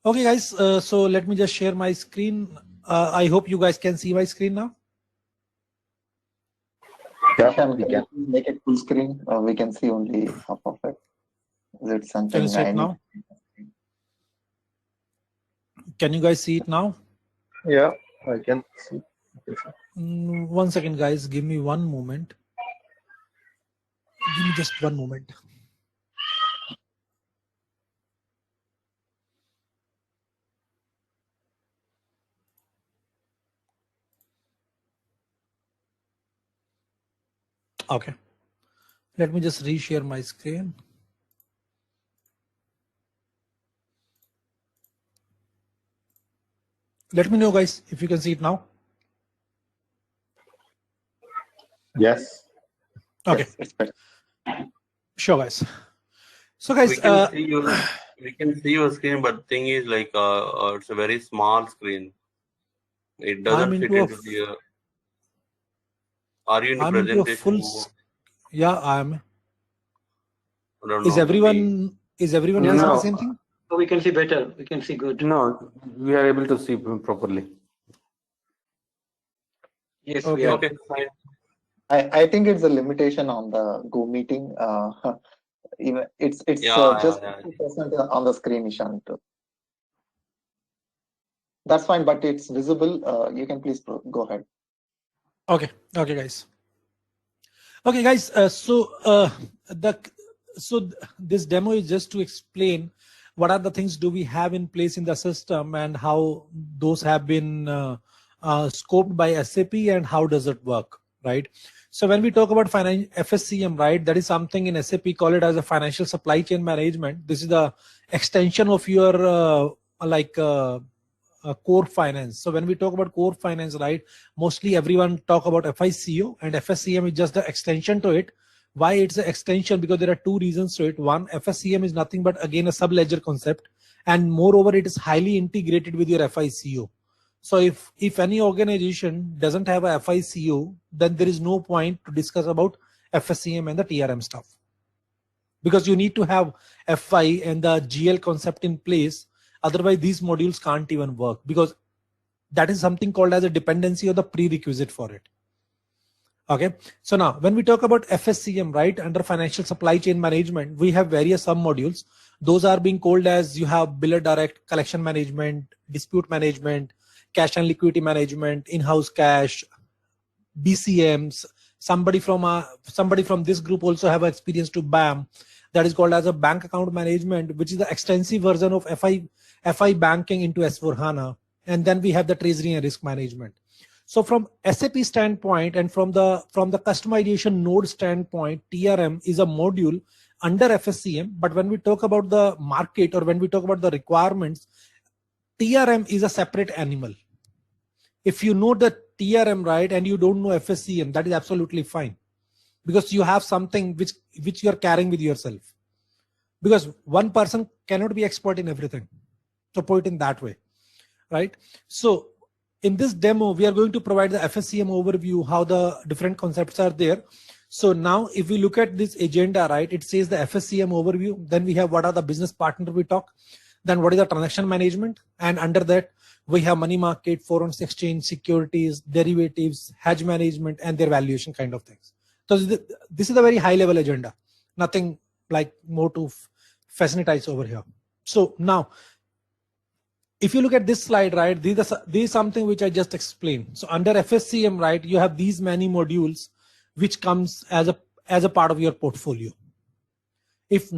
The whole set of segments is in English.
Okay, guys, so let me just share my screen. I hope you guys can see my screen now. Yeah, we can make it full screen. We can see only half of it. Is it something Can you see it now? Can you guys see it now? Yeah, I can see. 1 second, guys. Give me 1 moment. Give me just 1 moment. Okay. Let me just reshare my screen. Let me know, guys, if you can see it now. Yes. Okay. Yes, it's Sure, guys. So, guys, we can see your screen, but thing is like it's a very small screen. It doesn't fit into the. Are you in the presentation mode? Yeah, I am. I don't know, Is everyone facing the same thing? So we can see better. We can see good. No, we are able to see properly. Yes, Okay. we are. Okay, fine. I think it's a limitation on the Go meeting. Even it's just 50% on the screen, Ishant. That's fine, but it's visible. You can please go ahead. Okay, guys. Okay, guys. So this demo is just to explain what are the things do we have in place in the system and how those have been scoped by SAP and how does it work, right? So when we talk about FSCM, right, that is something in SAP call it as a financial supply chain management. This is the extension of your core finance. So when we talk about core finance, right, mostly everyone talk about FICO and FSCM is just the extension to it. Why it's an extension? Because there are 2 reasons to it. One, FSCM is nothing but again a sub-ledger concept, and moreover it is highly integrated with your FICO. So if any organization doesn't have a FICO, then there is no point to discuss about FSCM and the TRM stuff, because you need to have FI and the GL concept in place. Otherwise these modules can't even work, because that is something called as a dependency or the prerequisite for it. Okay, so now when we talk about FSCM, right, under financial supply chain management, we have various sub modules. Those are being called as, you have biller direct, collection management, dispute management, cash and liquidity management, in-house cash, BCMs. Somebody from this group also have experience to BAM, that is called as a bank account management, which is the extensive version of FI banking into S4HANA. And then we have the treasury and risk management. So from SAP standpoint and from the customization node standpoint, TRM is a module under FSCM. But when we talk about the market or when we talk about the requirements, TRM is a separate animal. If you know the TRM, right, and you don't know FSCM, that is absolutely fine, because you have something which you are carrying with yourself, because one person cannot be expert in everything. So put it in that way, right? So in this demo, we are going to provide the FSCM overview, how the different concepts are there. So now if we look at this agenda, right, it says the FSCM overview. Then we have what are the business partner we talk. Then what is the transaction management? And under that, we have money market, foreign exchange, securities, derivatives, hedge management, and their valuation kind of things. So this is a very high level agenda. Nothing like more to facilitate over here. So now, if you look at this slide, right, this is something which I just explained. So under FSCM, right, you have these many modules which comes as a part of your portfolio. If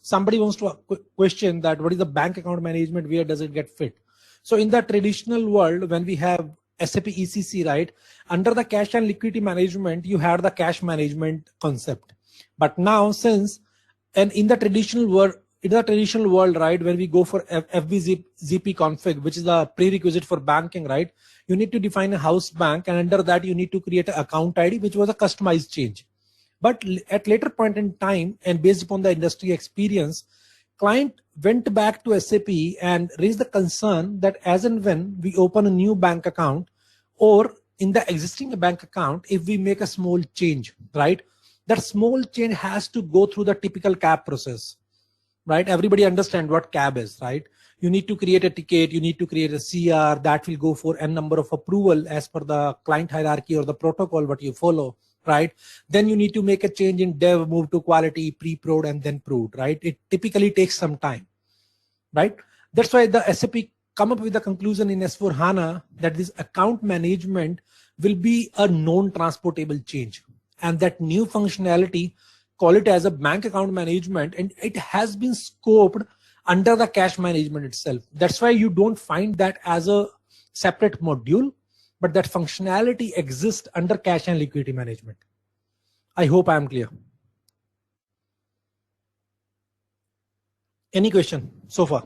somebody wants to question that what is the bank account management, where does it get fit? So in the traditional world, when we have SAP ECC, right, under the cash and liquidity management, you had the cash management concept. But now in the traditional world, right, when we go for FBZP config, which is the prerequisite for banking, right, you need to define a house bank, and under that you need to create an account ID, which was a customized change. But at later point in time, and based upon the industry experience, client went back to SAP and raised the concern that as and when we open a new bank account, or in the existing bank account, if we make a small change, right, that small change has to go through the typical CAB process, right? Everybody understand what CAB is, right? You need to create a ticket, you need to create a CR that will go for n number of approval as per the client hierarchy or the protocol what you follow, right? Then you need to make a change in dev, move to quality, pre-prod, and then prod, right? It typically takes some time, right? That's why the SAP come up with the conclusion in S/4HANA that this account management will be a non-transportable change. And that new functionality, call it as a bank account management, and it has been scoped under the cash management itself. That's why you don't find that as a separate module, but that functionality exists under cash and liquidity management. I hope I am clear. Any question so far?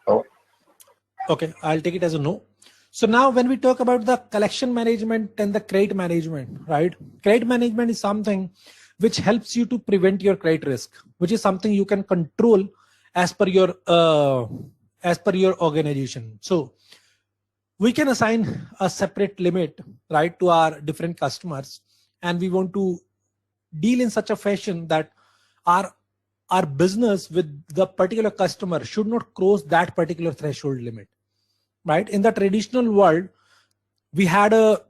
Oh. Okay, I'll take it as a no. So now when we talk about the collection management and the credit management, right? Credit management is something which helps you to prevent your credit risk, which is something you can control as per your organization. So we can assign a separate limit, right, to our different customers, and we want to deal in such a fashion that our business with the particular customer should not cross that particular threshold limit, right? In the traditional world, we had a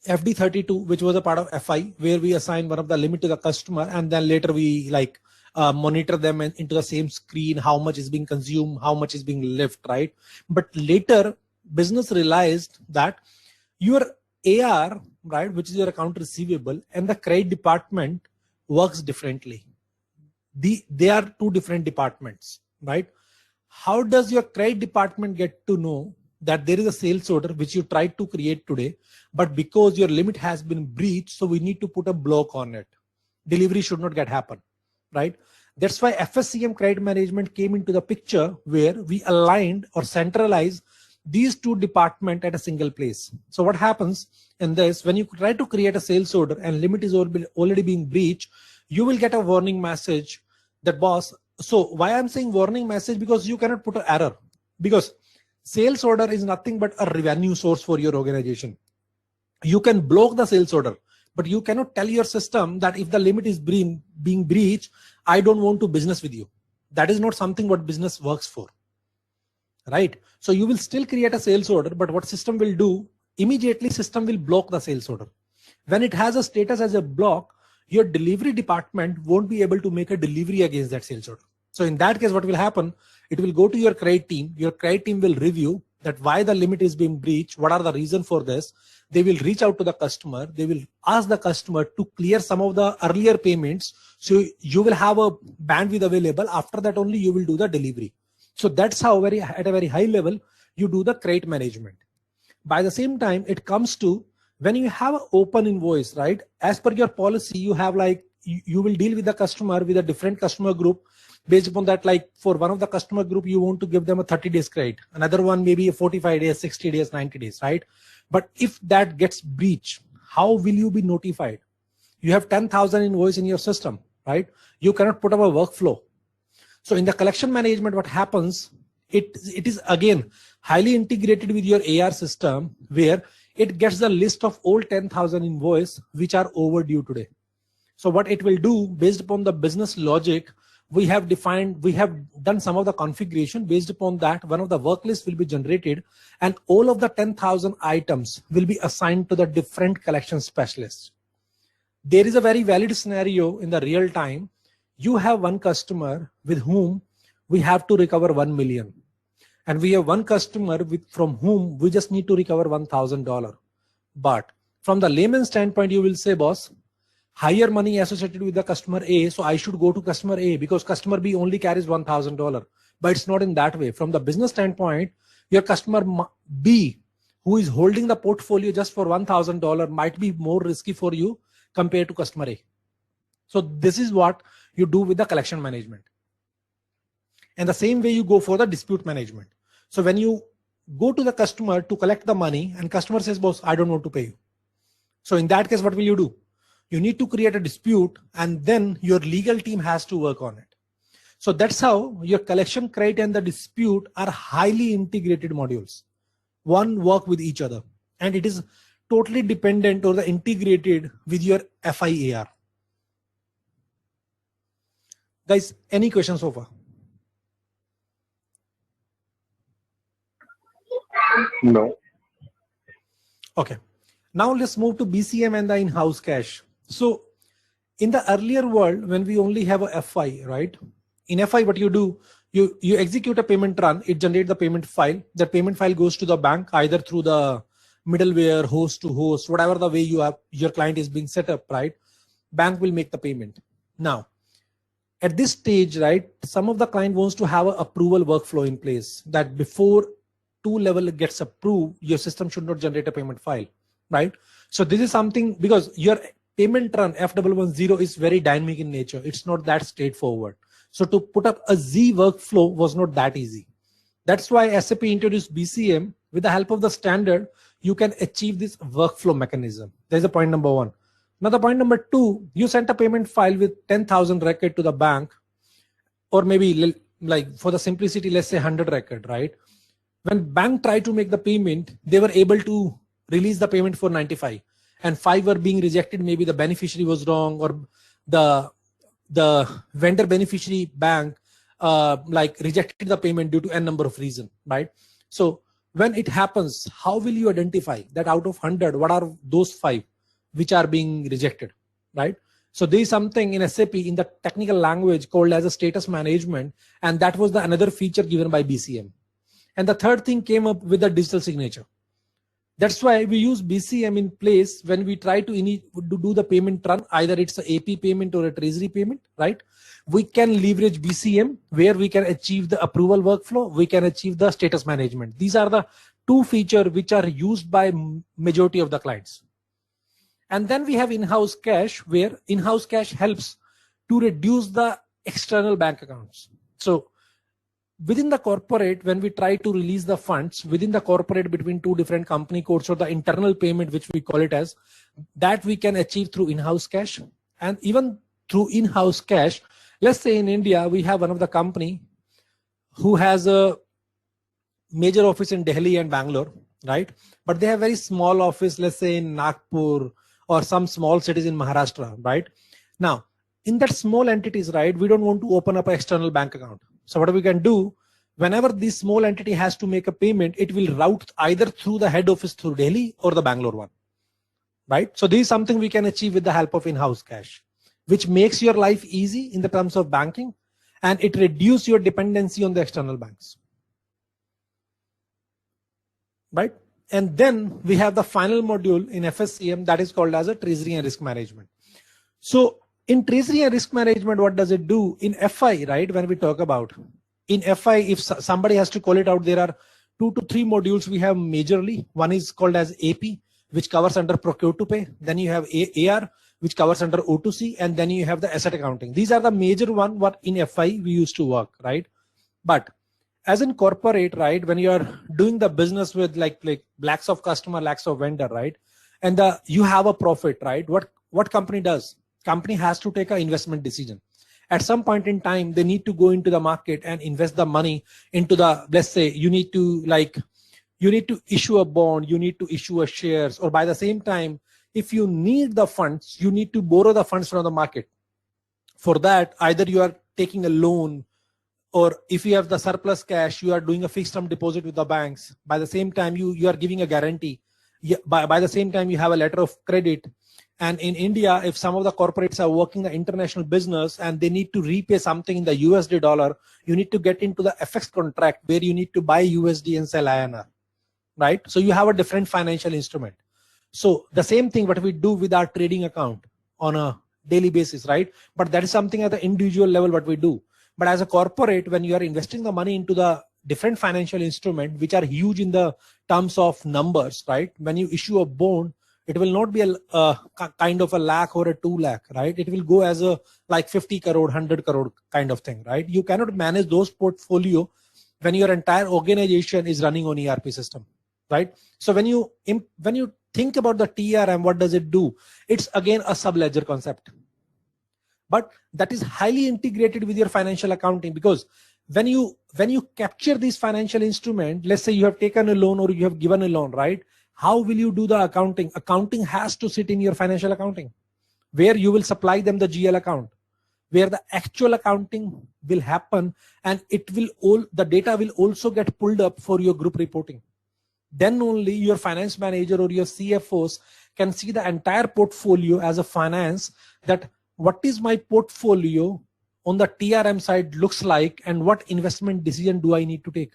FD32, which was a part of FI, where we assign one of the limit to the customer, and then later we monitor them into the same screen, how much is being consumed, how much is being left, right? But later, business realized that your AR, right, which is your account receivable, and the credit department works differently. They are two different departments, right? How does your credit department get to know that there is a sales order which you tried to create today, but because your limit has been breached, so we need to put a block on it. Delivery should not get happen, right? That's why FSCM credit management came into the picture, where we aligned or centralized these two departments at a single place. So what happens in this, when you try to create a sales order and limit is already being breached, you will get a warning message that boss. So why I'm saying warning message, because you cannot put an error, because sales order is nothing but a revenue source for your organization. You can block the sales order, but you cannot tell your system that if the limit is being breached, I don't want to business with you. That is not something what business works for, right? So you will still create a sales order, but what system will do, immediately system will block the sales order. When it has a status as a block, your delivery department won't be able to make a delivery against that sales order. So in that case, what will happen? It will go to your credit team. Your credit team will review that why the limit is being breached, what are the reason for this. They will reach out to the customer. They will ask the customer to clear some of the earlier payments. So you will have a bandwidth available. After that only you will do the delivery. So that's how at a very high level, you do the credit management. By the same time, it comes to when you have an open invoice, right? As per your policy, you have you will deal with the customer with a different customer group. Based upon that, for one of the customer group, you want to give them a 30 days credit. Another one, maybe a 45 days, 60 days, 90 days, right? But if that gets breached, how will you be notified? You have 10,000 invoice in your system, right? You cannot put up a workflow. So in the collection management, what happens, it is again highly integrated with your AR system, where it gets the list of all 10,000 invoice which are overdue today. So what it will do, based upon the business logic, we have done some of the configuration. Based upon that, one of the work lists will be generated, and all of the 10,000 items will be assigned to the different collection specialists. There is a very valid scenario in the real time. You have one customer with whom we have to recover 1 million. And we have one customer from whom we just need to recover $1,000. But from the layman standpoint, you will say, boss, higher money associated with the customer A, so I should go to customer A because customer B only carries $1,000. But it's not in that way. From the business standpoint, your customer B, who is holding the portfolio just for $1,000, might be more risky for you compared to customer A. So this is what you do with the collection management. And the same way you go for the dispute management. So when you go to the customer to collect the money and customer says, boss, I don't want to pay you. So in that case, what will you do? You need to create a dispute, and then your legal team has to work on it. So that's how your collection, credit, and the dispute are highly integrated modules. One work with each other, and it is totally dependent or integrated with your FIAR. Guys, any questions so far? No. Okay. Now let's move to BCM and the in-house cash. So in the earlier world, when we only have a FI, right? In FI, what you do, you execute a payment run, it generates the payment file. That payment file goes to the bank, either through the middleware, host to host, whatever the way you have, your client is being set up, right? Bank will make the payment. Now, at this stage, right, some of the client wants to have an approval workflow in place that before 2 level gets approved, your system should not generate a payment file, right? So this is something, because your payment run F110 is very dynamic in nature. It's not that straightforward. So to put up a Z workflow was not that easy. That's why SAP introduced BCM. With the help of the standard, you can achieve this workflow mechanism. There's a point number one. Now the point number two, you sent a payment file with 10,000 record to the bank, or maybe like for the simplicity, let's say 100 record, right? When bank tried to make the payment, they were able to release the payment for 95, and 5 were being rejected. Maybe the beneficiary was wrong, or the vendor beneficiary bank like rejected the payment due to n number of reasons, right? So when it happens, how will you identify that out of 100, what are those 5 which are being rejected, right? So there is something in SAP in the technical language called as a status management, and that was the another feature given by BCM. And the third thing came up with the digital signature. That's why we use BCM in place when we try to do the payment run, either it's an AP payment or a treasury payment, right? We can leverage BCM where we can achieve the approval workflow, we can achieve the status management. These are the 2 features which are used by majority of the clients. And then we have in-house cash, where in-house cash helps to reduce the external bank accounts. So within the corporate, when we try to release the funds within the corporate between 2 different company codes, or the internal payment, which we call it as, that we can achieve through in-house cash. And even through in-house cash, let's say in India, we have one of the company who has a major office in Delhi and Bangalore, right? But they have very small office, let's say in Nagpur or some small cities in Maharashtra, right? Now, in that small entities, right, we don't want to open up an external bank account. So what we can do, whenever this small entity has to make a payment, it will route either through the head office through Delhi or the Bangalore one, right? So this is something we can achieve with the help of in-house cash, which makes your life easy in the terms of banking, and it reduces your dependency on the external banks, right? And then we have the final module in FSCM that is called as a treasury and risk management. So in treasury and risk management, what does it do? In FI, right, when we talk about, in FI, if somebody has to call it out, there are 2 to 3 modules we have majorly. One is called as AP, which covers under procure to pay. Then you have AR, which covers under O2C, and then you have the asset accounting. These are the major one what in FI we used to work, right? But as in corporate, right, when you are doing the business with like lakhs of customer, lakhs of vendor, right, and you have a profit, right? What company does? Company has to take an investment decision. At some point in time, they need to go into the market and invest the money into the, let's say you need to issue a bond, you need to issue a shares, or by the same time, if you need the funds, you need to borrow the funds from the market. For that, either you are taking a loan, or if you have the surplus cash, you are doing a fixed term deposit with the banks. By the same time, you are giving a guarantee. By the same time, you have a letter of credit. And in India, if some of the corporates are working the international business and they need to repay something in the USD dollar, you need to get into the FX contract where you need to buy USD and sell INR, right? So you have a different financial instrument. So the same thing what we do with our trading account on a daily basis, right? But that is something at the individual level what we do. But as a corporate, when you are investing the money into the different financial instrument, which are huge in the terms of numbers, right? When you issue a bond, it will not be a kind of a lakh or a 2 lakh, right? It will go as a like 50 crore, 100 crore kind of thing, right? You cannot manage those portfolio when your entire organization is running on ERP system, right? So when you think about the TRM, what does it do? It's again a sub-ledger concept, but that is highly integrated with your financial accounting, because when you capture this financial instrument, let's say you have taken a loan or you have given a loan, right? How will you do the accounting? Accounting has to sit in your financial accounting, where you will supply them the GL account. where the actual accounting will happen, and the data will also get pulled up for your group reporting. Then only your finance manager or your CFOs can see the entire portfolio as a finance, that what is my portfolio on the TRM side looks like, and what investment decision do I need to take.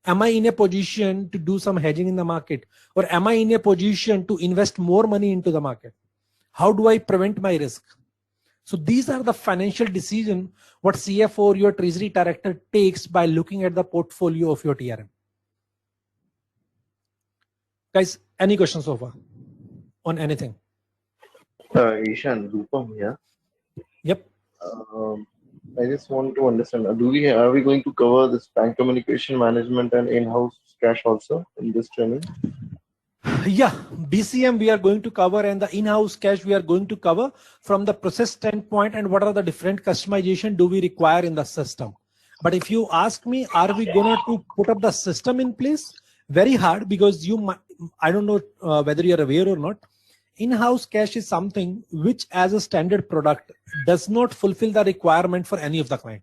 Am I in a position to do some hedging in the market, or am I in a position to invest more money into the market? How do I prevent my risk? So these are the financial decisions what CFO or your treasury director takes by looking at the portfolio of your TRM. Guys, any questions so far on anything? Ishan, Rupam here. Yep. I just want to understand, are we going to cover this bank communication management and in-house cash also in this training? Yeah, BCM we are going to cover, and the in-house cash we are going to cover from the process standpoint, and what are the different customization do we require in the system. But if you ask me, are we going to put up the system in place? Very hard, because I don't know whether you're aware or not. In-house cache is something which as a standard product does not fulfill the requirement for any of the client.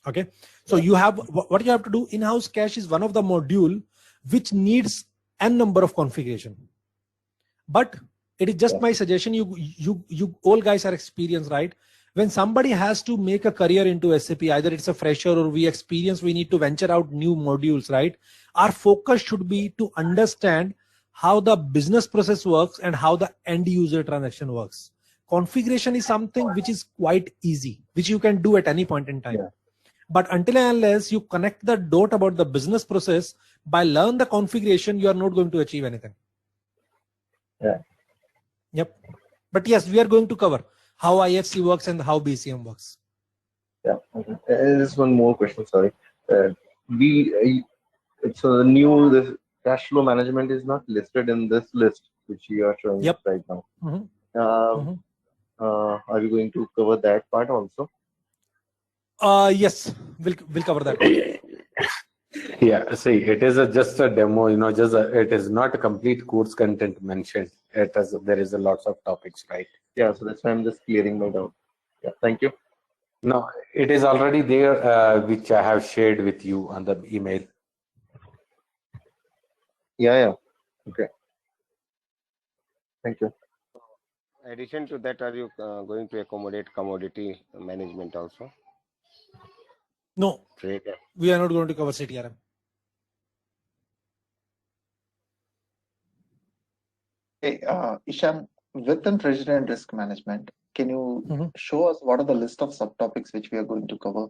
Okay. So you have, what you have to do, in-house cache is one of the module which needs n number of configuration. But it is just my suggestion. You all guys are experienced, right? When somebody has to make a career into SAP, either it's a fresher or we need to venture out new modules, right? Our focus should be to understand how the business process works and how the end user transaction works. Configuration is something which is quite easy, which you can do at any point in time. Yeah. But until and unless you connect the dot about the business process by learn the configuration, you are not going to achieve anything. Yeah. Yep. But yes, we are going to cover how IFC works and how BCM works. Yeah. Okay. There's one more question. Sorry. It's a new, this cash flow management is not listed in this list which you are showing us right now. Are we going to cover that part also? Yes, we'll cover that. Yeah, see, it is just a demo, it is not a complete course content mentioned. There is a lots of topics, right? Yeah, so that's why I'm just clearing my doubt. Yeah, thank you. No, it is already there, which I have shared with you on the email. Yeah. Okay. Thank you. In addition to that, are you going to accommodate commodity management also? No, we are not going to cover CTRM. Hey, Ishan, within treasury and risk management, can you show us what are the list of subtopics which we are going to cover?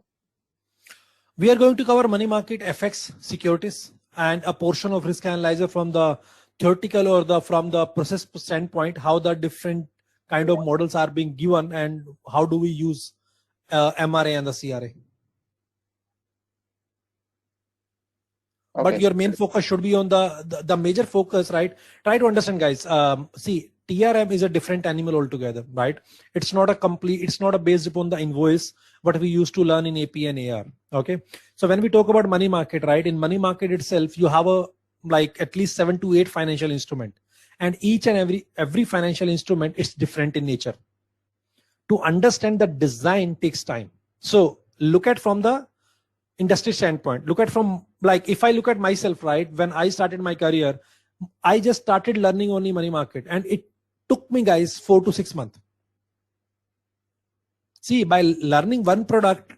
We are going to cover money market, FX, securities, and a portion of risk analyzer from the theoretical or from the process standpoint, how the different kind of models are being given and how do we use MRA and the CRA. Okay. But your main focus should be on the major focus, right? Try to understand, guys. See, TRM is a different animal altogether, right? It's not a based upon the invoice, what we used to learn in AP and AR. Okay. So when we talk about money market, right? In money market itself, you have at least 7 to 8 financial instrument, and each and every financial instrument is different in nature. To understand the design takes time. So look at from the industry standpoint, look at from, like, if I look at myself, right? When I started my career, I just started learning only money market, and it took me, guys, 4 to 6 months. See, by learning one product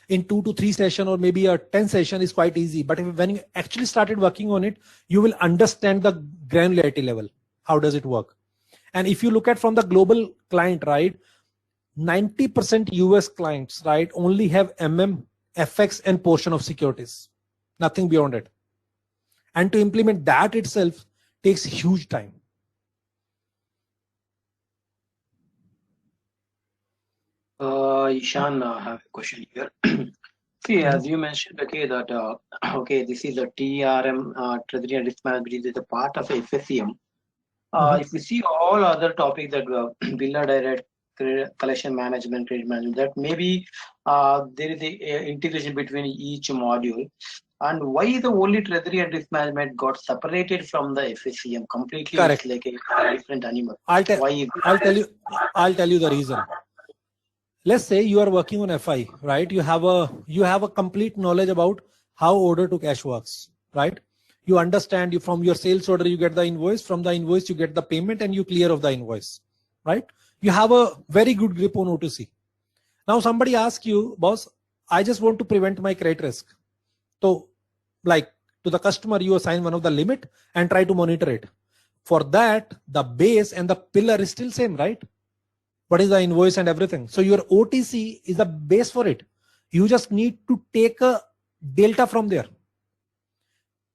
in 2 to 3 session or maybe a 10 session is quite easy. But when you actually started working on it, you will understand the granularity level. How does it work? And if you look at from the global client, right? 90% US clients, right, only have FX and portion of securities, nothing beyond it. And to implement that itself takes huge time. Ishan, I have a question here. See, as you mentioned, okay, that this is a TRM, Treasury and Risk Management, is a part of FSCM. If we see all other topics that biller direct, collection management, credit management, that maybe there is a integration between each module. And why the only treasury and risk management got separated from the FSCM completely? Correct. It's like a different animal. I'll tell you the reason. let's say you are working on FI, right? You have a complete knowledge about how order to cash works, right? You understand, you from your sales order you get the invoice, from the invoice you get the payment, and you clear of the invoice, right? You have a very good grip on O2C. Now somebody asks you, boss, I just want to prevent my credit risk. So like to the customer, you assign one of the limit and try to monitor it. For that, the base and the pillar is still same, right? What is the invoice and everything? So your OTC is the base for it. You just need to take a delta from there,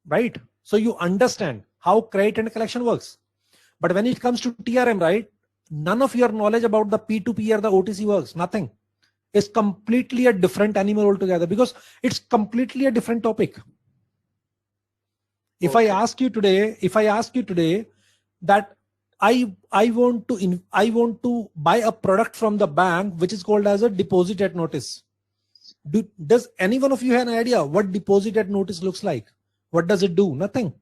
right? So you understand how credit and collection works. But when it comes to TRM, right, none of your knowledge about the P2P or the OTC works, nothing. It's completely a different animal altogether because it's completely a different topic. If I ask you today that I want to buy a product from the bank which is called as a deposit at notice. Does any one of you have an idea what deposit at notice looks like? What does it do? Nothing.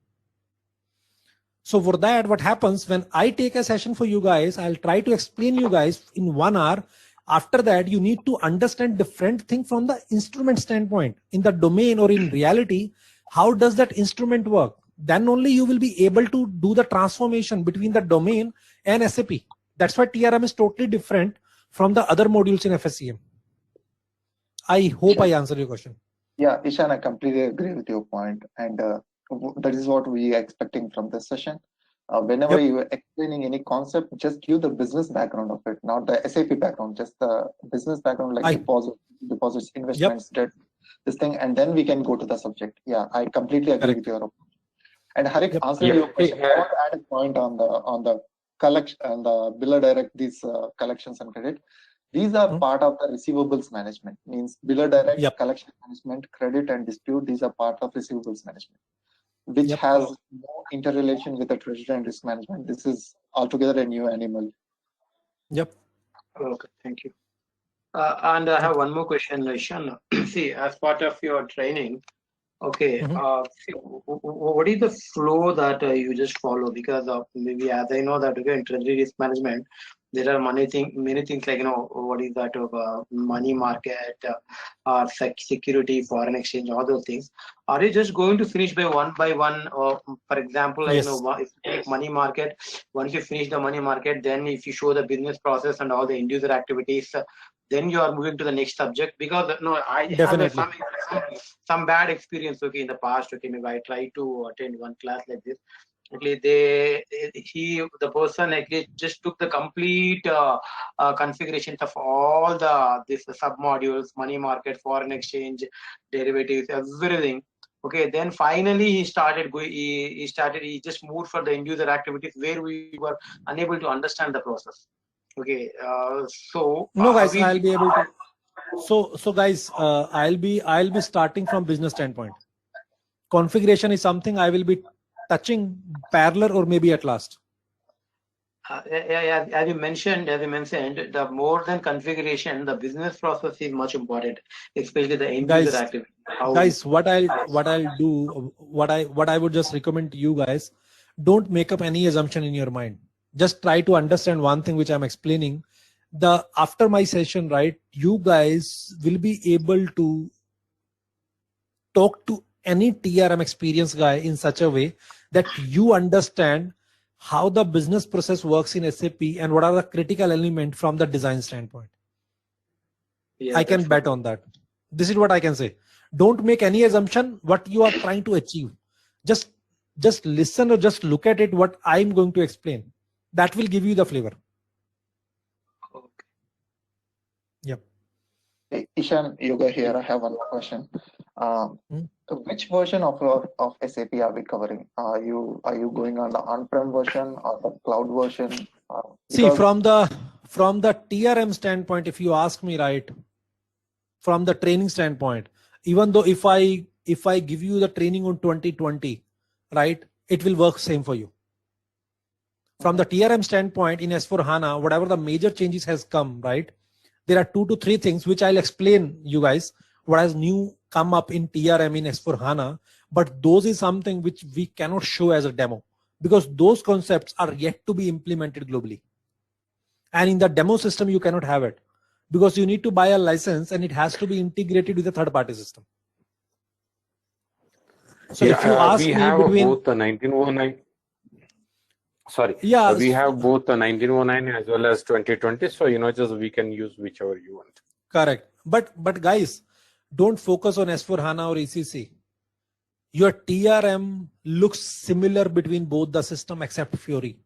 So for that, what happens when I take a session for you guys, I'll try to explain you guys in 1 hour. After that, you need to understand different thing from the instrument standpoint. In the domain or in reality, how does that instrument work? Then only you will be able to do the transformation between the domain and SAP. That's why TRM is totally different from the other modules in FSCM. I hope I answered your question. Yeah, Ishan, I completely agree with your point, and that is what we are expecting from this session. Whenever you are explaining any concept, just give the business background of it, not the SAP background, just the business background, like deposits, investments, debt, this thing, and then we can go to the subject. Yeah, I completely agree with your opinion. And Harik, answering your question, I want to add a point on the collection and the biller direct, these collections and credit. These are part of the receivables management, means biller direct, collection management, credit and dispute. These are part of receivables management, which has no interrelation with the treasury and risk management. This is altogether a new animal. Yep. Okay, thank you. And I have one more question, Ishan. See, as part of your training, okay, see, what is the flow that you just follow? Because maybe as I know that in treasury risk management, there are many things like, what is that of money market, or security, foreign exchange, all those things. Are you just going to finish by one? Or for example, like, if you take money market, once you finish the money market, then if you show the business process and all the end user activities, then you are moving to the next subject. Because I definitely have some bad experience, in the past. Okay, maybe I tried to attend one class like this. The person actually just took the complete configurations of all this sub modules, money market, foreign exchange, derivatives, everything. Okay, then finally he just moved for the end user activities where we were unable to understand the process. Okay, so no guys, I'll be able to. So guys, I'll be starting from business standpoint. Configuration is something I will be touching parallel or maybe at last. As you mentioned, the more than configuration, the business process is much important, especially the end user activity. Guys, what I'll do, what I would just recommend to you guys, don't make up any assumption in your mind. Just try to understand one thing which I'm explaining. After my session, right, you guys will be able to talk to any TRM experienced guy in such a way that you understand how the business process works in SAP and what are the critical elements from the design standpoint. I can bet on that. This is what I can say. Don't make any assumption what you are trying to achieve. Just listen or just look at it what I'm going to explain. That will give you the flavor. Okay. Yep. Hey, Ishan, Yoga here. I have one more question. Which version of SAP are we covering? Are you going on the on-prem version or the cloud version? See, from the TRM standpoint, if you ask me, right, from the training standpoint, even though if I give you the training on 2020, right, it will work same for you. From the TRM standpoint in S4HANA, whatever the major changes has come, right, there are 2 to 3 things which I'll explain you guys what has new come up in TRM in S4HANA, but those is something which we cannot show as a demo because those concepts are yet to be implemented globally. And in the demo system, you cannot have it. because you need to buy a license and it has to be integrated with a third-party system. So if you ask we me have between both the 1909. Sorry. Yeah, We have both the 1909 as well as 2020. So, just we can use whichever you want. correct. But guys, don't focus on S4HANA or ECC. Your TRM looks similar between both the system except Fiori.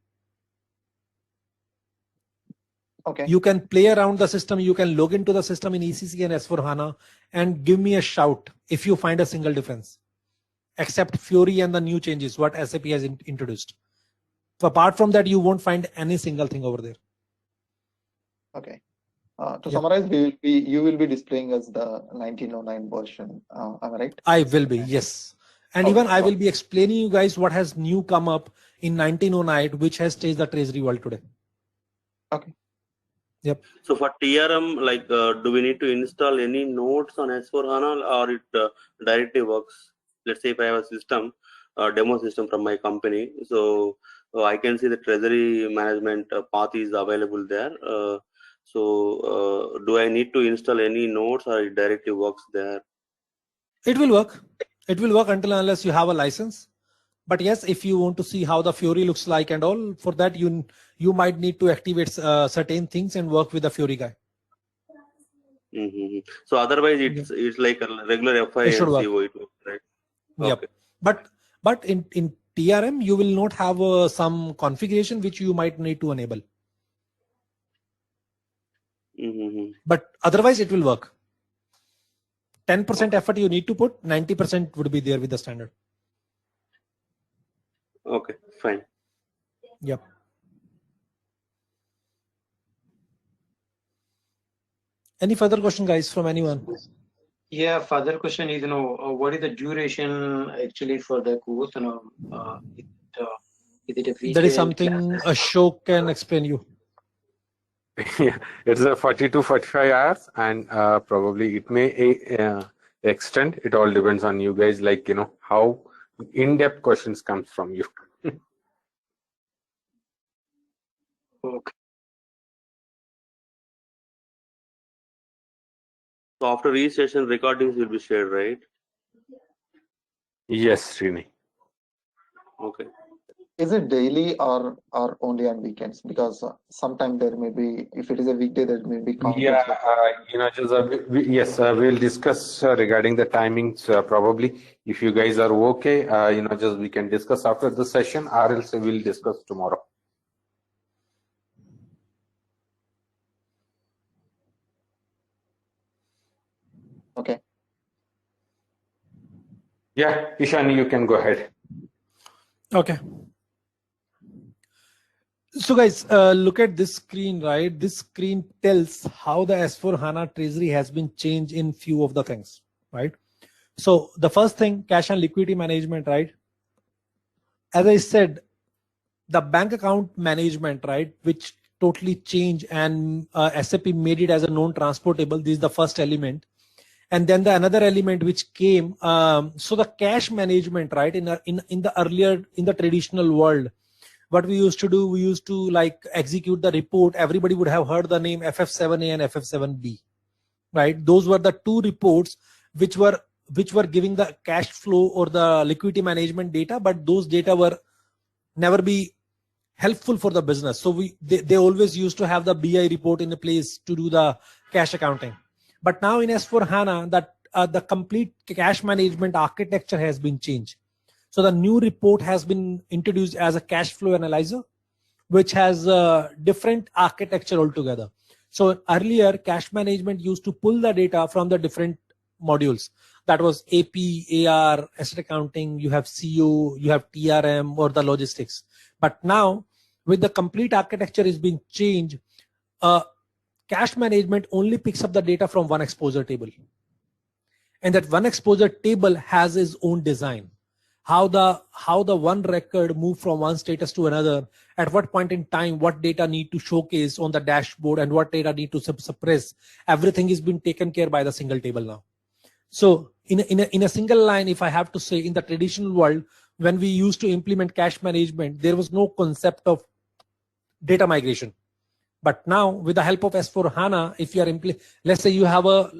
Okay. You can play around the system. You can log into the system in ECC and S4HANA and give me a shout if you find a single difference, except Fiori and the new changes, what SAP has introduced. So apart from that, you won't find any single thing over there. Okay. To summarize, you will be displaying us the 1909 version. Am I right? I will be, yes. And even I will be explaining you guys what has new come up in 1909, which has changed the treasury world today. Okay. Yep. So for TRM, like, do we need to install any nodes on S4HANA, or it directly works? Let's say if I have a system, demo system from my company, so I can see the treasury management path is available there. So do I need to install any nodes, or it directly works there? It will work. It will work until unless you have a license. But yes, if you want to see how the Fiori looks like and all, for that you might need to activate certain things and work with the Fiori guy. Mm-hmm. So otherwise, it's like a regular FI and CO, it works, right? Yep. Okay. But in TRM, you will not have some configuration which you might need to enable. Mm-hmm. But otherwise, it will work. 10% effort you need to put, 90% would be there with the standard. Okay, fine. Yep. Any further question, guys, from anyone? Yeah, further question is, what is the duration actually for the course? Is it a weekend? That is something Ashok can explain you. Yeah, it's a 40 to 45 hours, and probably it may extend. It all depends on you guys, like, how in-depth questions comes from you. Okay. So after each session, recordings will be shared, right? Yes, Srini. Okay. Is it daily or only on weekends? Because sometimes there may be, if it is a weekday, there may be conflicts. Yes, we'll discuss regarding the timings. Probably, if you guys are okay, we can discuss after the session, or else we'll discuss tomorrow. Okay. Yeah, Ishani, you can go ahead. Okay. So guys, look at this screen, right? This screen tells how the S4HANA treasury has been changed in few of the things, right? So the first thing, cash and liquidity management, right? As I said, the bank account management, right, which totally changed, and SAP made it as a non-transportable. This is the first element. And then the another element which came, so the cash management, right, in the traditional world, what we used to do, we used to like execute the report. Everybody would have heard the name FF7A and FF7B, right? Those were the two reports which were giving the cash flow or the liquidity management data, but those data were never be helpful for the business. So they always used to have the BI report in a place to do the cash accounting. But now in S4HANA, that the complete cash management architecture has been changed. So the new report has been introduced as a cash flow analyzer, which has a different architecture altogether. So earlier, cash management used to pull the data from the different modules. That was AP, AR, asset accounting, you have CO, you have TRM, or the logistics. But now, with the complete architecture is being changed, cash management only picks up the data from one exposure table. And that one exposure table has its own design. How the one record move from one status to another, at what point in time, what data need to showcase on the dashboard, and what data need to suppress. Everything is being taken care by the single table now. So in a single line, if I have to say, in the traditional world, when we used to implement cash management, there was no concept of data migration. But now with the help of S4HANA, if you are let's say you have a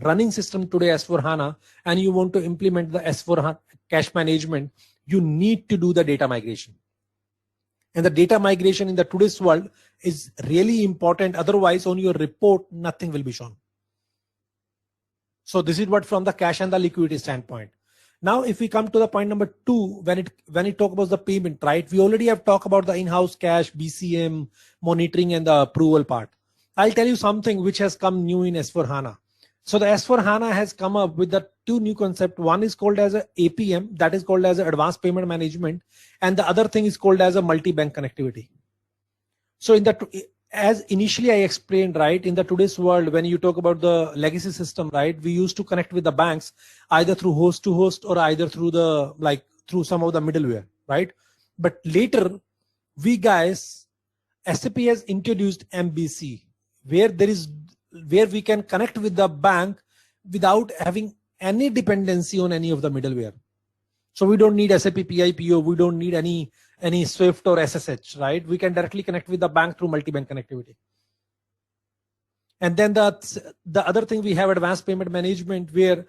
running system today S4HANA and you want to implement the S4HANA cache management, you need to do the data migration. And the data migration in the today's world is really important. Otherwise, on your report, nothing will be shown. So this is what from the cash and the liquidity standpoint. Now, if we come to the point number 2, when it talk about the payment, right? We already have talked about the in-house cash, BCM, monitoring, and the approval part. I'll tell you something which has come new in S4HANA. So the S4HANA has come up with the 2 new concepts. One is called as a APM, that is called as Advanced Payment Management, and the other thing is called as a multi-bank connectivity. So in as initially I explained, right, in the today's world, when you talk about the legacy system, right, we used to connect with the banks either through host to host or either through through some of the middleware, right? But later, SAP has introduced MBC, where we can connect with the bank without having any dependency on any of the middleware. So we don't need SAP PIPO, we don't need any Swift or SSH, right? We can directly connect with the bank through multi-bank connectivity. And then the other thing, we have advanced payment management, where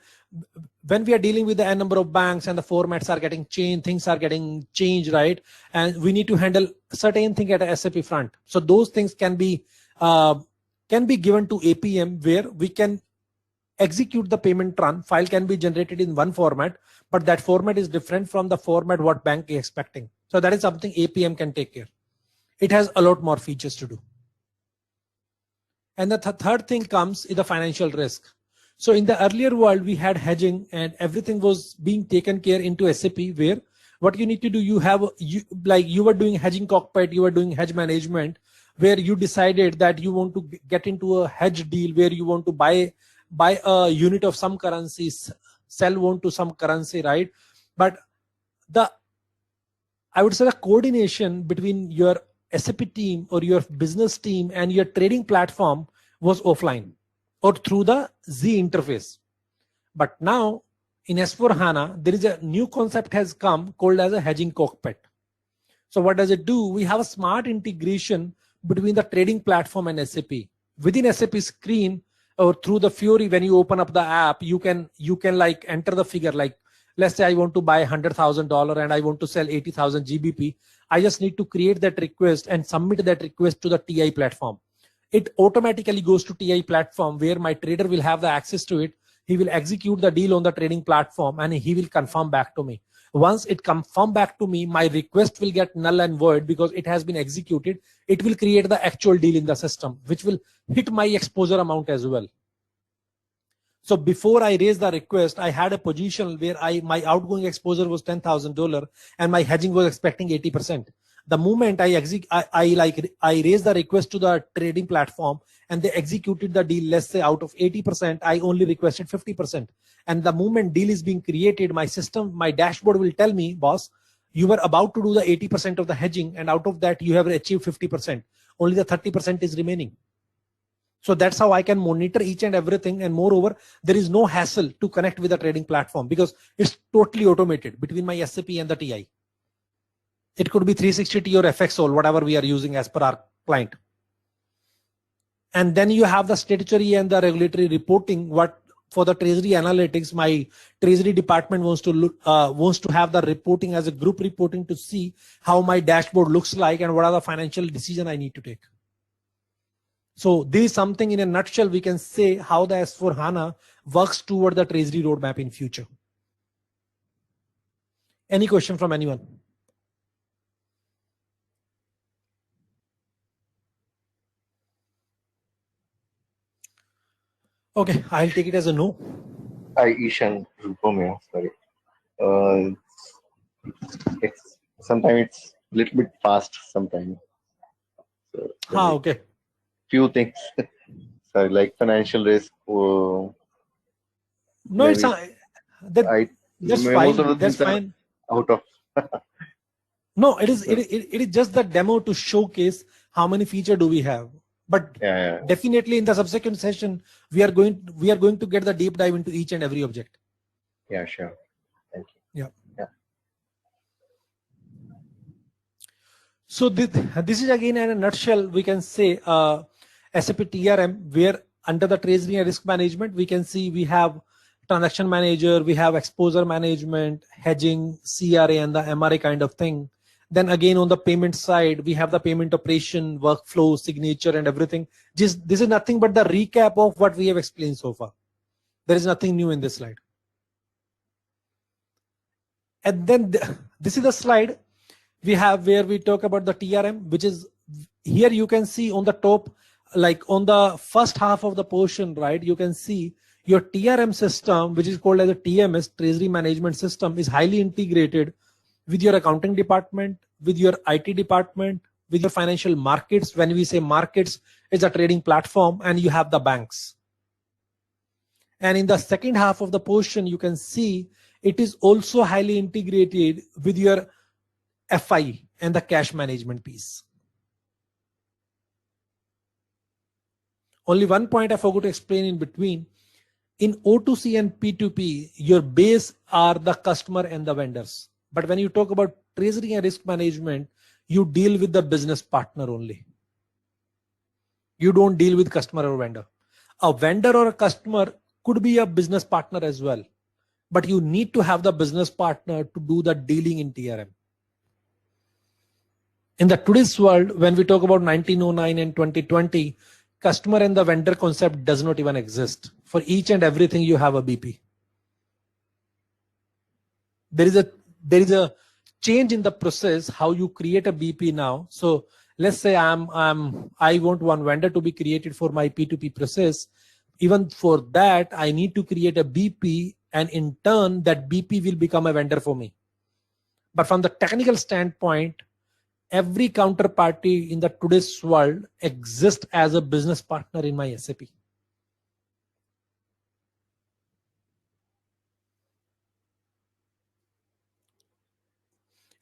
when we are dealing with the n number of banks and the formats are getting changed, things are getting changed, right? And we need to handle certain thing at a SAP front. So those things can be given to APM, where we can execute the payment run. File can be generated in one format, but that format is different from the format what bank is expecting. So that is something APM can take care. It has a lot more features to do. And the third thing comes is the financial risk. So in the earlier world, we had hedging and everything was being taken care into SAP, where what you need to do, you were doing hedging cockpit, you were doing hedge management, where you decided that you want to get into a hedge deal where you want to buy a unit of some currencies, sell one to some currency, right? But I would say the coordination between your SAP team or your business team and your trading platform was offline or through the Z interface. But now in S4HANA, there is a new concept has come called as a hedging cockpit. So what does it do? We have a smart integration between the trading platform and SAP. Within SAP screen or through the Fiori, when you open up the app, you can like enter the figure, like let's say I want to buy $100,000 and I want to sell 80,000 GBP. I just need to create that request and submit that request to the TI platform. It automatically goes to TI platform, where my trader will have the access to it. He will execute the deal on the trading platform and he will confirm back to me. Once it confirm back to me, my request will get null and void because it has been executed. It will create the actual deal in the system, which will hit my exposure amount as well. So before I raised the request, I had a position where my outgoing exposure was $10,000 and my hedging was expecting 80%. The moment I raised the request to the trading platform and they executed the deal, let's say out of 80%, I only requested 50%. And the moment deal is being created, my system, my dashboard will tell me, boss, you were about to do the 80% of the hedging, and out of that you have achieved 50%. Only the 30% is remaining. So that's how I can monitor each and everything. And moreover, there is no hassle to connect with the trading platform because it's totally automated between my SAP and the TI. It could be 360T or FXOL, whatever we are using as per our client. And then you have the statutory and the regulatory reporting. What for the treasury analytics, my treasury department wants to have the reporting as a group reporting to see how my dashboard looks like and what are the financial decisions I need to take. So this is something in a nutshell, we can say how the S4HANA works toward the treasury roadmap in future. Any question from anyone? Okay, I'll take it as a no. Hi, Ishan Rupamya, sorry. Sometimes it's a little bit fast sometimes. So, okay. Few things, sorry, like financial risk. No, it's that's fine. That's fine. Out of no, it is just the demo to showcase how many features do we have. But definitely in the subsequent session, we are going to get the deep dive into each and every object. Yeah, sure. Thank you. Yeah. So this is again in a nutshell, we can say SAP TRM, where under the treasury and risk management, we can see we have transaction manager, we have exposure management, hedging, CRA, and the MRA kind of thing. Then again, on the payment side, we have the payment operation, workflow, signature, and everything. This is nothing but the recap of what we have explained so far. There is nothing new in this slide. And then this is the slide we have where we talk about the TRM, which is here you can see on the top, like on the first half of the portion, right? You can see your TRM system, which is called as a TMS, Treasury Management System, is highly integrated with your accounting department, with your IT department, with your financial markets. When we say markets, it's a trading platform, and you have the banks. And in the second half of the portion, you can see it is also highly integrated with your FI and the cash management piece. Only one point I forgot to explain in between. In O2C and P2P, your base are the customer and the vendors. But when you talk about treasury and risk management, you deal with the business partner only. You don't deal with customer or vendor. A vendor or a customer could be a business partner as well, but you need to have the business partner to do the dealing in TRM. In the today's world, when we talk about 1909 and 2020, customer and the vendor concept does not even exist. For each and everything, you have a BP. There is a change in the process how you create a BP now. So let's say I want one vendor to be created for my P2P process. Even for that, I need to create a BP, and in turn, that BP will become a vendor for me. But from the technical standpoint, every counterparty in the today's world exists as a business partner in my SAP.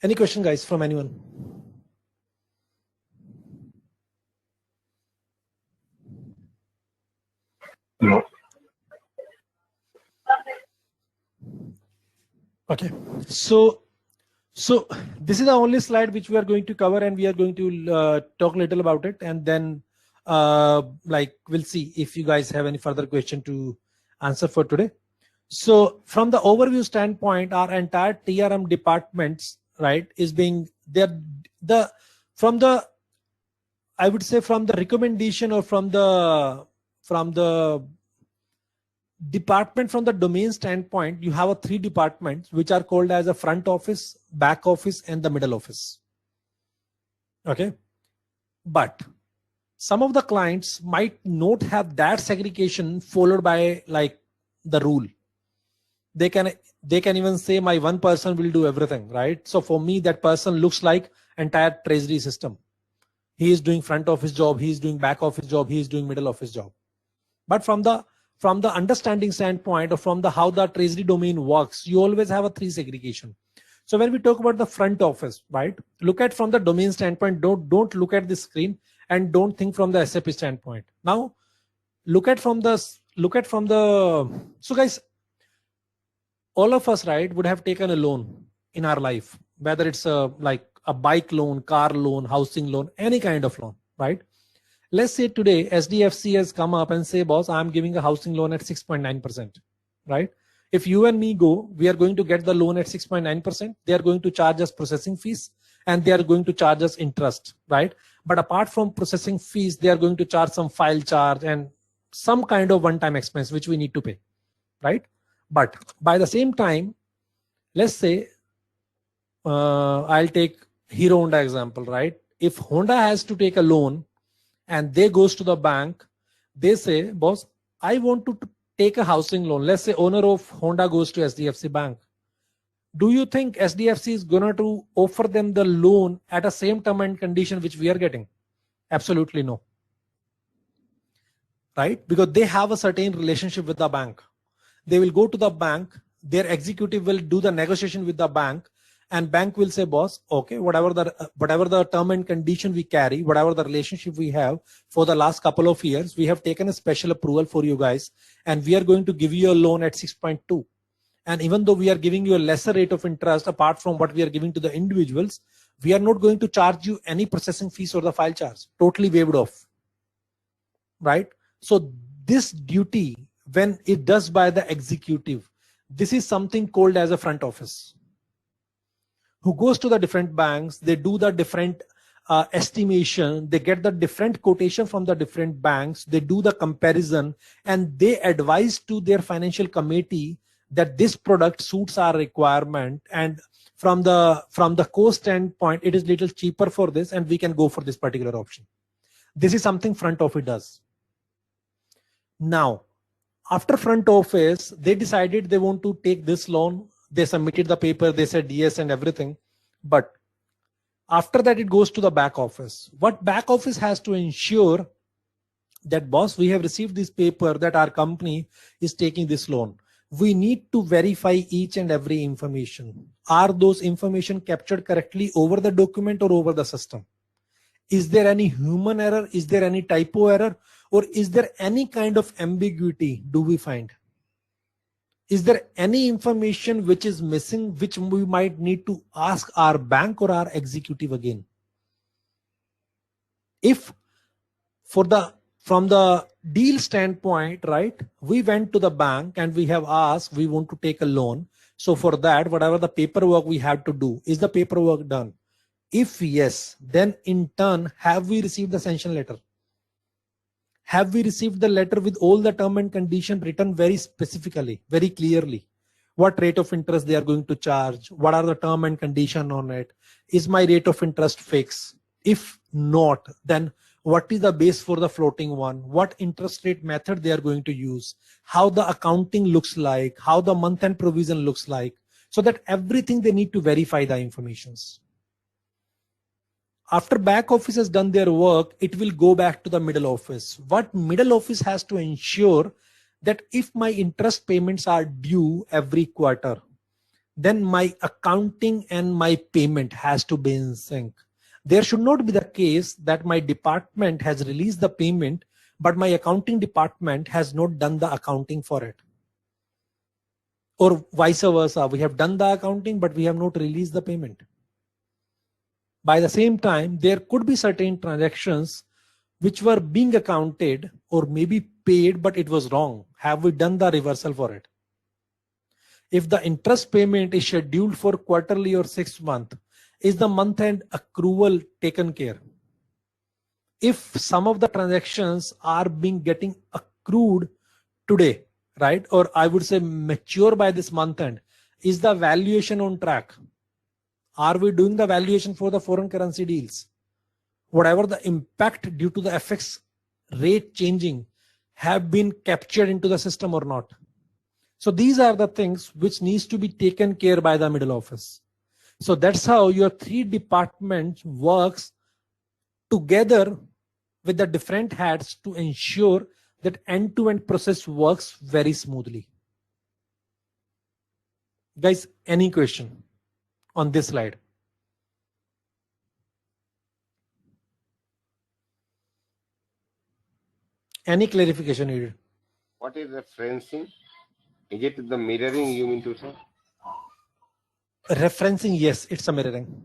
Any question, guys, from anyone? No. Okay, so this is the only slide which we are going to cover, and we are going to talk a little about it, and then we'll see if you guys have any further question to answer for today. So from the overview standpoint, our entire TRM departments, right, is being from the recommendation or from the department, from the domain standpoint, you have 3 departments which are called as a front office, back office, and the middle office. Okay, but some of the clients might not have that segregation followed by like the rule. They can even say my one person will do everything, right? So for me, that person looks like entire treasury system. He is doing front office job, he is doing back office job, he is doing middle office job. But from the understanding standpoint, or from the how the treasury domain works, you always have a 3 segregation. So when we talk about the front office, right, look at from the domain standpoint. Don't look at the screen, and don't think from the SAP standpoint. Now look at from the so guys, all of us, right, would have taken a loan in our life, whether it's like a bike loan, car loan, housing loan, any kind of loan, right? Let's say today SDFC has come up and say, boss, I'm giving a housing loan at 6.9%, right? If you and me go, we are going to get the loan at 6.9%. They are going to charge us processing fees, and they are going to charge us interest, right? But apart from processing fees, they are going to charge some file charge and some kind of one-time expense, which we need to pay, right? But by the same time, let's say I'll take Hero Honda example, right? If Honda has to take a loan and they goes to the bank, they say, boss, I want to take a housing loan. Let's say owner of Honda goes to SDFC Bank. Do you think SDFC is gonna to offer them the loan at a same term and condition which we are getting? Absolutely no. Right? Because they have a certain relationship with the bank. They will go to the bank, their executive will do the negotiation with the bank, and bank will say, boss, okay, whatever the term and condition we carry, whatever the relationship we have for the last couple of years, we have taken a special approval for you guys, and we are going to give you a loan at 6.2. And even though we are giving you a lesser rate of interest apart from what we are giving to the individuals, we are not going to charge you any processing fees or the file charge, totally waived off. right? So this duty, when it does by the executive, this is something called as a front office, who goes to the different banks, they do the different estimation, they get the different quotation from the different banks, they do the comparison, and they advise to their financial committee that this product suits our requirement, and from the cost standpoint it is little cheaper for this and we can go for this particular option. This is something front office does. Now after front office, they decided they want to take this loan, they submitted the paper, they said yes and everything, but after that it goes to the back office. What back office has to ensure that, boss, we have received this paper that our company is taking this loan. We need to verify each and every information. Are those information captured correctly over the document or over the system? Is there any human error? Is there any typo error? Or is there any kind of ambiguity do we find? Is there any information which is missing, which we might need to ask our bank or our executive again? If from the deal standpoint, right, we went to the bank and we have asked, we want to take a loan. So for that, whatever the paperwork we have to do, is the paperwork done? If yes, then in turn, have we received the sanction letter? Have we received the letter with all the term and condition written very specifically, very clearly? What rate of interest they are going to charge? What are the term and condition on it? Is my rate of interest fixed? If not, then what is the base for the floating one? What interest rate method they are going to use? How the accounting looks like? How the month-end provision looks like? So that everything they need to verify the informations. After back office has done their work, it will go back to the middle office. What middle office has to ensure that if my interest payments are due every quarter, then my accounting and my payment has to be in sync. There should not be the case that my department has released the payment, but my accounting department has not done the accounting for it. Or vice versa, we have done the accounting, but we have not released the payment. By the same time, there could be certain transactions which were being accounted or maybe paid, but it was wrong. Have we done the reversal for it? If the interest payment is scheduled for quarterly or 6 month, is the month-end accrual taken care? If some of the transactions are getting accrued today, right, or I would say mature by this month-end, is the valuation on track? Are we doing the valuation for the foreign currency deals? Whatever the impact due to the FX rate changing have been captured into the system or not? So these are the things which needs to be taken care by the middle office. So that's how your 3 departments works together with the different hats to ensure that end-to-end process works very smoothly. Guys, any question on this slide? Any clarification needed? What is referencing? Is it the mirroring you mean to say? Referencing, yes, it's a mirroring.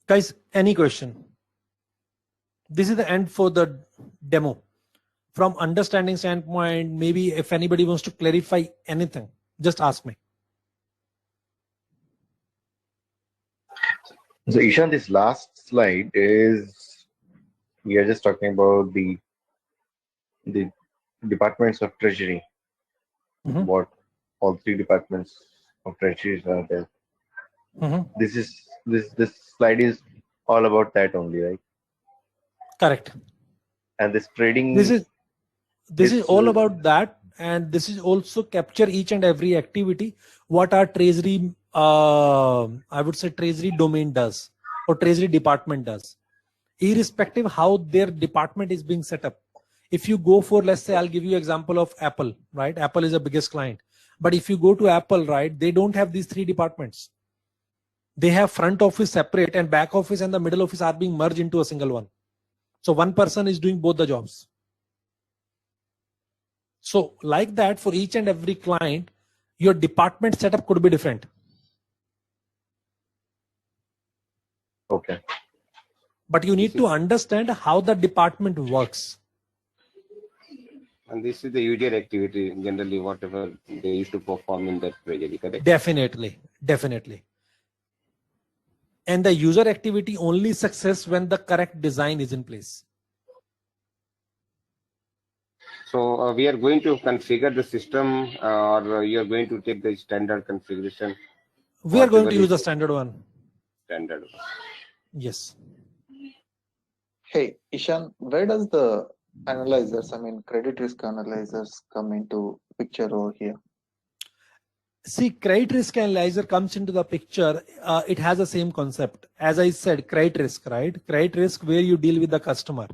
Guys, any question? This is the end for the demo. From understanding standpoint, maybe if anybody wants to clarify anything, just ask me. So Ishan, this last slide is, we are just talking about the departments of treasury. Mm-hmm. What all 3 departments of treasury are there. Mm-hmm. This slide is all about that only, right? Correct. And this trading, This is all about that, and this is also capture each and every activity what our treasury I would say treasury domain does or treasury department does, irrespective how their department is being set up. If you go for, let's say, I'll give you example of Apple, right? Apple is the biggest client, but if you go to Apple, right, they don't have these 3 departments. They have front office separate and back office and the middle office are being merged into a single one. So one person is doing both the jobs. So like that, for each and every client, your department setup could be different. Okay. But you need to understand how the department works. And this is the usual activity, generally whatever they used to perform in that treasury, correct? Definitely, definitely. And the user activity only success when the correct design is in place. So we are going to configure the system, or you are going to take the standard configuration? We are going to Whatever use is the standard one. Standard. Yes. Hey, Ishan, where does the analyzers, I mean, credit risk analyzers come into picture over here? See, credit risk analyzer comes into the picture. It has the same concept. As I said, credit risk, right? Credit risk where you deal with the customer.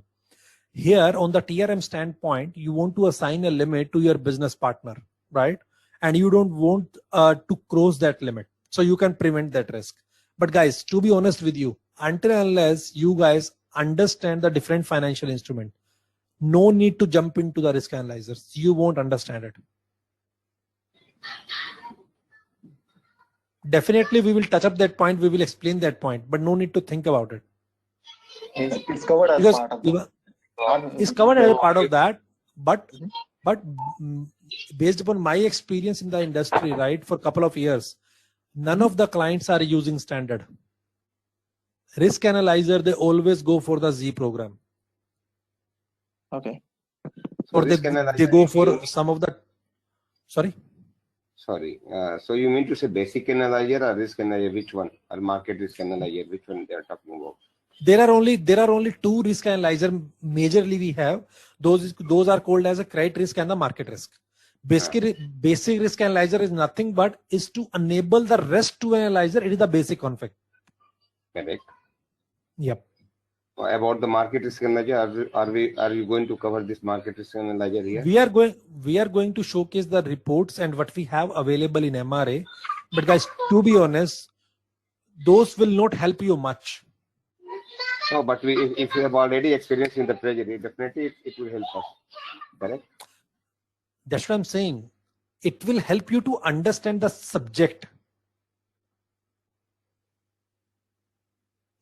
Here on the TRM standpoint, you want to assign a limit to your business partner, right? And you don't want to cross that limit. So you can prevent that risk. But guys, to be honest with you, until and unless you guys understand the different financial instrument, no need to jump into the risk analyzers. You won't understand it. Definitely, we will touch up that point. We will explain that point, but no need to think about it. It's covered as Because part of the. it's covered as a part of that, but based upon my experience in the industry, right, for a couple of years, none of the clients are using standard. Risk analyzer, they always go for the Z program. Okay. So Or they go for some of the, sorry? Sorry. So you mean to say basic analyzer or risk analyzer? Which one? Or market risk analyzer? Which one they are talking about? There are only two risk analyzer majorly we have. Those are called as a credit risk and the market risk. Basic risk analyzer is nothing but is to enable the rest to analyzer. It is the basic config. Correct. Yep. About the market risk analyzer, are you going to cover this market risk analyzer here? We are going to showcase the reports and what we have available in MRA. But guys, to be honest, those will not help you much. No, but if we have already experienced in the treasury, definitely it will help us. Correct? That's what I'm saying. It will help you to understand the subject.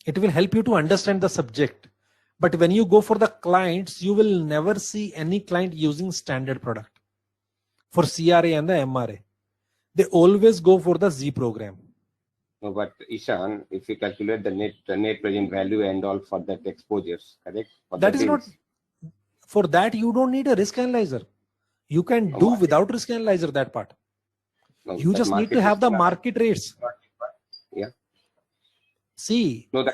It will help you to understand the subject. But when you go for the clients, you will never see any client using standard product for CRA and the MRA. They always go for the Z program. No, but Ishan, if you calculate the net present value and all for that exposures, correct? For That the is not, for that you don't need a risk analyzer. You can do without risk analyzer that part. No, You that just need market to have risk the analyzer market rates. Yeah. See, No, the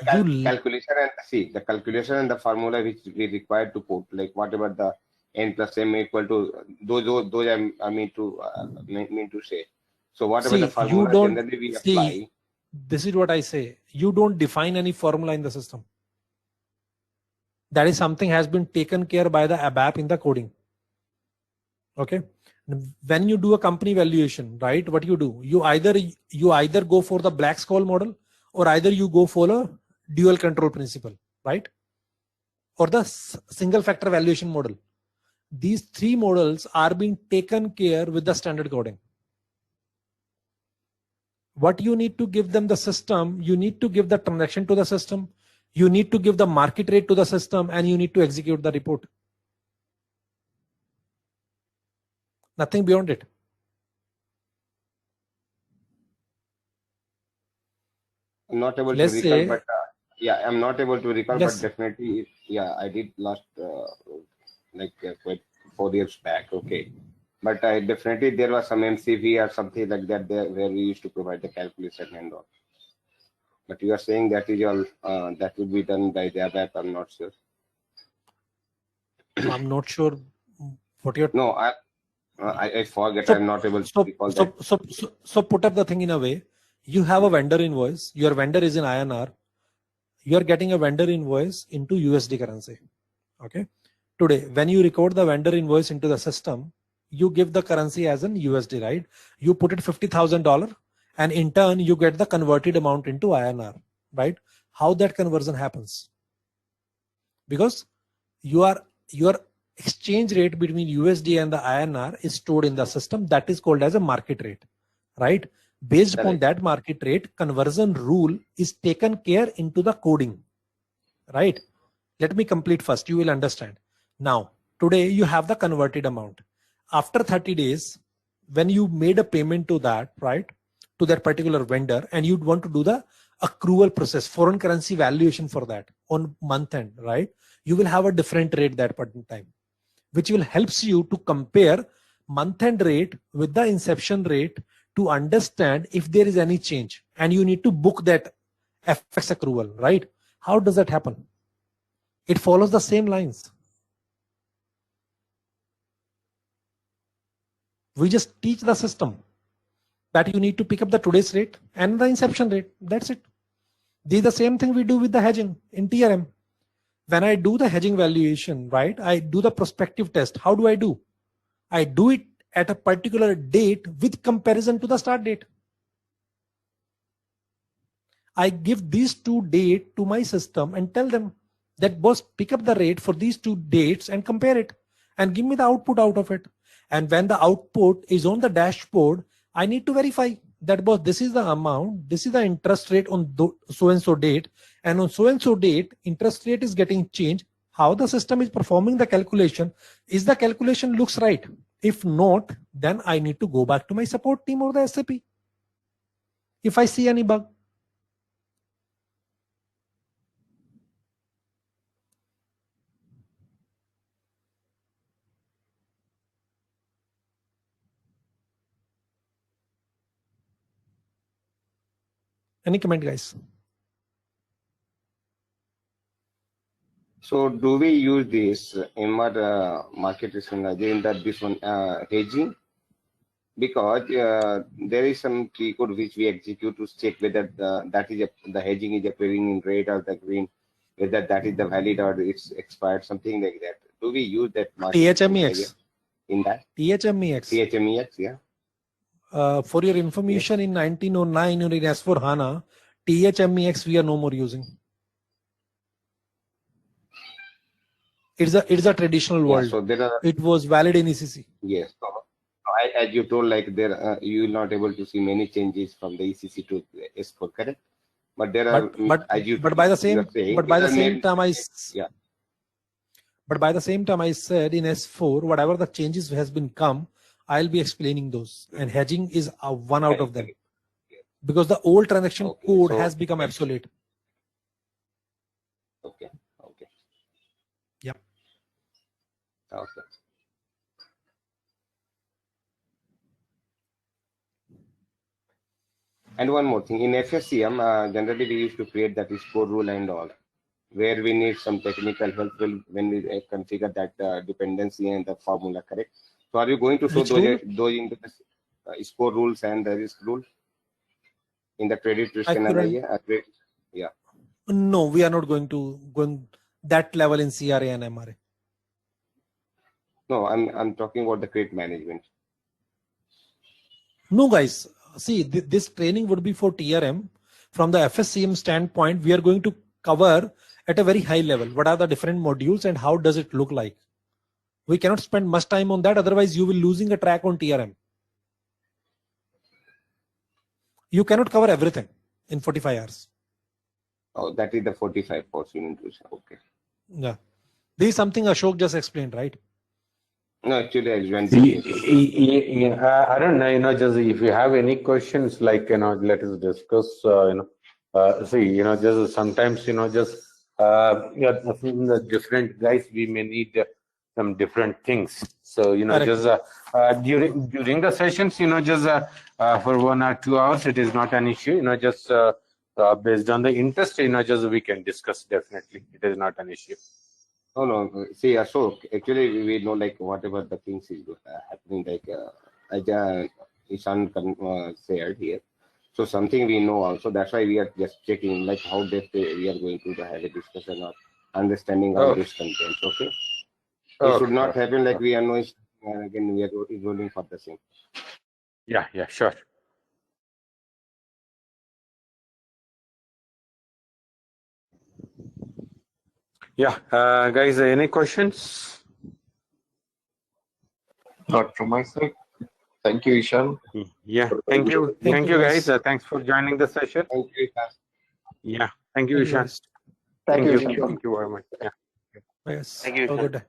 calculation and the formula which we require to put, like whatever the n plus m equal to, those I mean to say. So whatever the formula generally we apply. This is what I say. You don't define any formula in the system. That is something has been taken care by the ABAP in the coding. Okay. When you do a company valuation, right? What you do? You either go for the Black-Scholes model, or either you go for a dual control principle, right? Or the single factor valuation model. These three models are being taken care with the standard coding. What you need to give them the system, you need to give the transaction to the system, you need to give the market rate to the system, and you need to execute the report. Nothing beyond it. I'm not able to recall, but yeah, I'm not able to recall, but definitely, yeah, I did last quite 4 years back. Okay. But definitely there was some MCV or something like that there where we used to provide the calculation and all. But you are saying that is all that will be done by the ABAP. I'm not sure. I'm not sure what you're. No, I forget. I'm not able to recall that. So put up the thing in a way. You have a vendor invoice. Your vendor is in INR. You are getting a vendor invoice into USD currency. Okay. Today, when you record the vendor invoice into the system, you give the currency as an USD, right? You put it $50,000 and in turn you get the converted amount into INR, right? How that conversion happens? Because your exchange rate between USD and the INR is stored in the system, that is called as a market rate, right? Based upon that market rate, conversion rule is taken care into the coding, right? Let me complete first, you will understand. Now today you have the converted amount. After 30 days, when you made a payment to that, right, to that particular vendor, and you'd want to do the accrual process, foreign currency valuation for that on month end, right? You will have a different rate that point in time, which will helps you to compare month end rate with the inception rate to understand if there is any change, and you need to book that FX accrual, right? How does that happen? It follows the same lines. We just teach the system that you need to pick up the today's rate and the inception rate. That's it. This is the same thing we do with the hedging in TRM. When I do the hedging valuation, right, I do the prospective test. How do? I do it at a particular date with comparison to the start date. I give these two dates to my system and tell them that boss, pick up the rate for these two dates and compare it and give me the output out of it. And when the output is on the dashboard, I need to verify that boss, this is the amount, this is the interest rate on so and so date, and on so and so date interest rate is getting changed. How the system is performing the calculation, is the calculation looks right? If not, then I need to go back to my support team or the SAP if I see any bug. Any comment, guys? So do we use this in what market risk manager in that this one hedging? Because there is some key code which we execute to check whether the hedging is appearing in red or the green, whether that is the valid or it's expired, something like that. Do we use that market THMEX in that? THMEX, yeah. For your information, in 1909 in S4 HANA, THMEX we are no more using. It's a traditional world. So there are, it was valid in ECC. Yes. So, as you told, like there you will not able to see many changes from the ECC to S4, correct? But there are, but by the same time I said in S4, whatever the changes has been come, I'll be explaining those, and hedging is one out of them, because the old transaction code has become obsolete. Okay. Yeah. Okay. And one more thing, in FSCM, generally we used to create that score rule and all, where we need some technical help when we configure that dependency and the formula, correct? So are you going to show those into the score rules and the risk rule in the credit risk analysis? Yeah. No, we are not going that level in CRA and MRA. No, I'm talking about the credit management. No, guys. See, this training would be for TRM. From the FSCM standpoint, we are going to cover at a very high level what are the different modules and how does it look like. We cannot spend much time on that, otherwise you will losing a track on TRM. You cannot cover everything in 45 hours. Oh, that is the 45 portion. Okay. Yeah. This is something Ashok just explained, right? No, actually, I don't know, just if you have any questions, like, let us discuss, see, just sometimes, just the different guys, we may need some different things. So, just during the sessions, just for 1 or 2 hours, it is not an issue, just based on the interest, just we can discuss, definitely. It is not an issue. No. See, Ashok, actually, we know like whatever the things is happening, like Ishan said here. So something we know also. That's why we are just checking like how depth we are going to have a discussion or understanding all this content. Okay. It should not happen like we are knowing and again we are rolling for the same. Yeah, sure. Yeah, guys, any questions? Not from my side. Thank you, Ishan. Yeah, thank you. Thank you, guys. Thanks for joining the session. Thank you. Yeah, thank you, Ishan. Thank you. Thank you very much. Yeah. Yes. Thank you, Have a sir. good day.